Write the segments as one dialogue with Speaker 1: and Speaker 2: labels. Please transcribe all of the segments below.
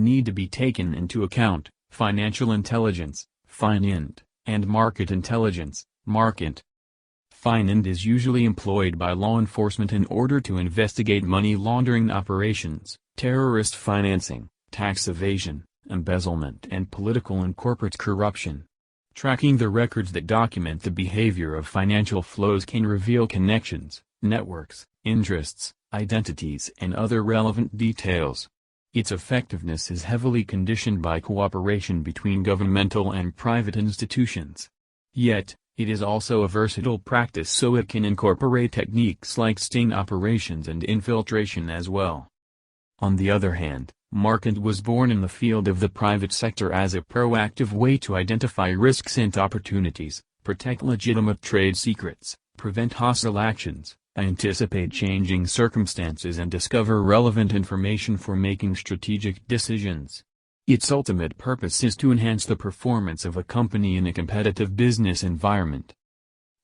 Speaker 1: need to be taken into account: financial intelligence, FinInt, and market intelligence, MarkInt. FinInt is usually employed by law enforcement in order to investigate money laundering operations, terrorist financing, tax evasion, embezzlement, and political and corporate corruption. Tracking the records that document the behavior of financial flows can reveal connections, networks, interests, identities, and other relevant details. Its effectiveness is heavily conditioned by cooperation between governmental and private institutions. Yet, it is also a versatile practice, so it can incorporate techniques like sting operations and infiltration as well. On the other hand, MarkInt was born in the field of the private sector as a proactive way to identify risks and opportunities, protect legitimate trade secrets, prevent hostile actions, anticipate changing circumstances, and discover relevant information for making strategic decisions. Its ultimate purpose is to enhance the performance of a company in a competitive business environment.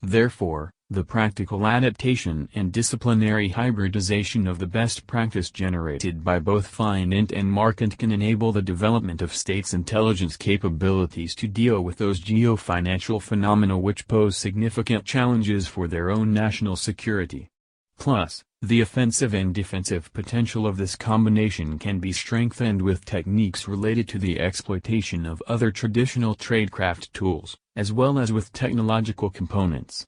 Speaker 1: Therefore, the practical adaptation and disciplinary hybridization of the best practice generated by both FinInt and MarkInt can enable the development of states' intelligence capabilities to deal with those geo-financial phenomena which pose significant challenges for their own national security. Plus, the offensive and defensive potential of this combination can be strengthened with techniques related to the exploitation of other traditional tradecraft tools, as well as with technological components.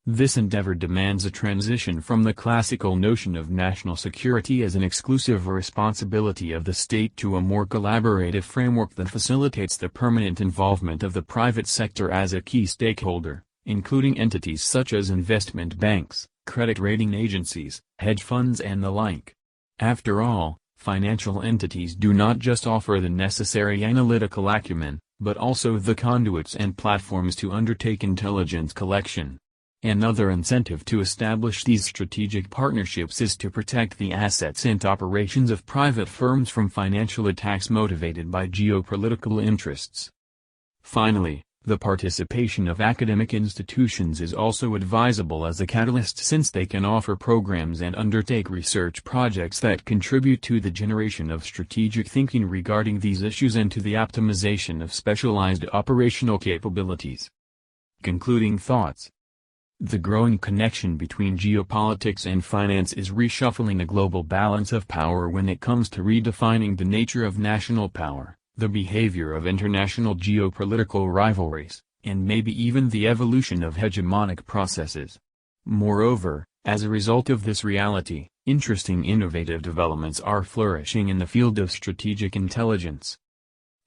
Speaker 1: This endeavor demands a transition from the classical notion of national security as an exclusive responsibility of the state to a more collaborative framework that facilitates the permanent involvement of the private sector as a key stakeholder, including entities such as investment banks, credit rating agencies, hedge funds, and the like. After all, financial entities do not just offer the necessary analytical acumen, but also the conduits and platforms to undertake intelligence collection. Another incentive to establish these strategic partnerships is to protect the assets and operations of private firms from financial attacks motivated by geopolitical interests. Finally, the participation of academic institutions is also advisable as a catalyst, since they can offer programs and undertake research projects that contribute to the generation of strategic thinking regarding these issues and to the optimization of specialized operational capabilities. Concluding thoughts. The growing connection between geopolitics and finance is reshuffling the global balance of power when it comes to redefining the nature of national power, the behavior of international geopolitical rivalries, and maybe even the evolution of hegemonic processes. Moreover, as a result of this reality, interesting innovative developments are flourishing in the field of strategic intelligence.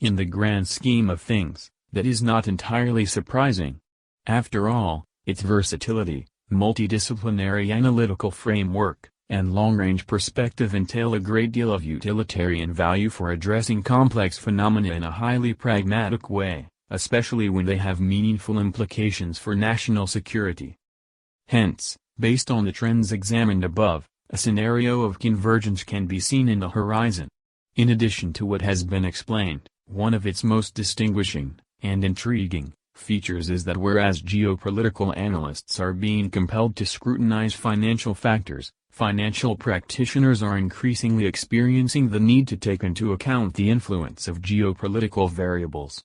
Speaker 1: In the grand scheme of things, that is not entirely surprising. After all, its versatility, multidisciplinary analytical framework, and long-range perspective entail a great deal of utilitarian value for addressing complex phenomena in a highly pragmatic way, especially when they have meaningful implications for national security. Hence, based on the trends examined above, a scenario of convergence can be seen in the horizon. In addition to what has been explained, one of its most distinguishing, and intriguing, features is that whereas geopolitical analysts are being compelled to scrutinize financial factors, financial practitioners are increasingly experiencing the need to take into account the influence of geopolitical variables.